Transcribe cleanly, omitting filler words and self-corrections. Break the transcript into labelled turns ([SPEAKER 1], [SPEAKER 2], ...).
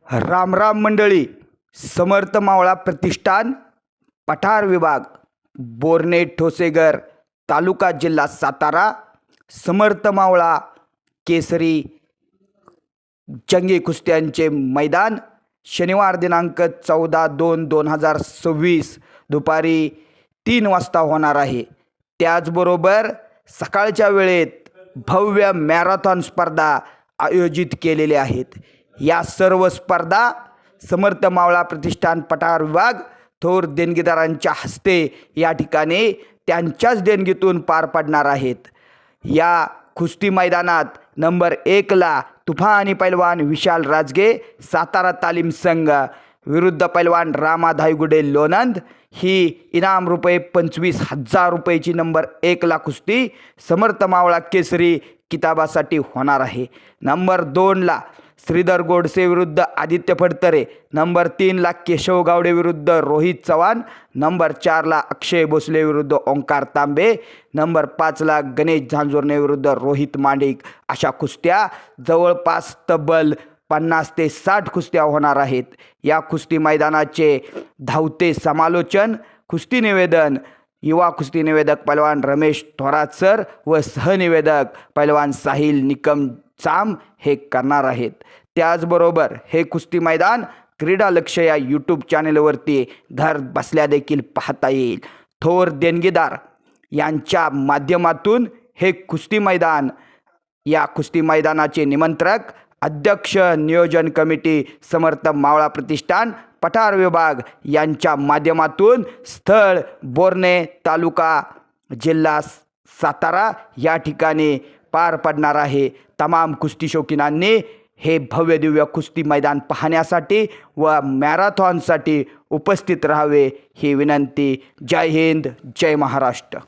[SPEAKER 1] राम राम मंडळी. समर्थ मावळा प्रतिष्ठान, पठार विभाग, बोरणे ठोसेघर, तालुका जिल्हा सातारा. समर्थ मावळा केसरी जंगी कुस्त्यांचे मैदान शनिवार दिनांक 14/2/2026 दुपारी 3 वाजता होणार आहे. त्याचबरोबर सकाळच्या वेळेत भव्य मॅरेथॉन स्पर्धा आयोजित केलेल्या आहेत. या सर्व स्पर्धा समर्थ मावळा प्रतिष्ठान पठार विभाग थोर देणगीदारांच्या हस्ते या ठिकाणी त्यांच्याच देणगीतून पार पडणार आहेत. या कुस्ती मैदानात नंबर 1ला तुफानी पैलवान विशाल राजगे सातारा तालीम संघ विरुद्ध पैलवान रामा धायगुडे लोणंद ही इनाम रुपये 25,000 रुपयाची नंबर 1ला कुस्ती समर्थ मावळा केसरी किताबासाठी होणार आहे. नंबर 2ला श्रीधर गोडसे विरुद्ध आदित्य फडतरे, नंबर 3ला केशव गावडे विरुद्ध रोहित चव्हाण, नंबर 4ला अक्षय भोसले विरुद्ध ओंकार तांबे, नंबर 5ला गणेश झांजुर्णे विरुद्ध रोहित मांडिक. अशा कुस्त्या जवळपास तब्बल 50 ते 60 कुस्त्या होणार आहेत. या कुस्ती मैदानाचे धावते समालोचन, कुस्ती निवेदन युवा कुस्ती निवेदक पैलवान रमेश थोरात सर व सहनिवेदक पैलवान साहिल निकम चाम हे करणार आहेत. त्याचबरोबर हे कुस्ती मैदान क्रीडा लक्ष या यूट्यूब चॅनेलवरती घर बसल्या देखील पाहता येईल. थोर देणगीदार यांच्या माध्यमातून हे कुस्ती मैदान, या कुस्ती मैदानाचे निमंत्रक, अध्यक्ष, नियोजन कमिटी समर्थ मावळा प्रतिष्ठान पठार विभाग यांच्या माध्यमातून स्थळ बोरणे तालुका जिल्हा सातारा या ठिकाणी पार पडणार आहे. तमाम कुस्ती शौकीनांनी हे भव्य दिव्य कुस्ती मैदान पाहण्यासाठी व मॅरेथॉनसाठी उपस्थित राहावे ही विनंती. जय हिंद, जय महाराष्ट्र.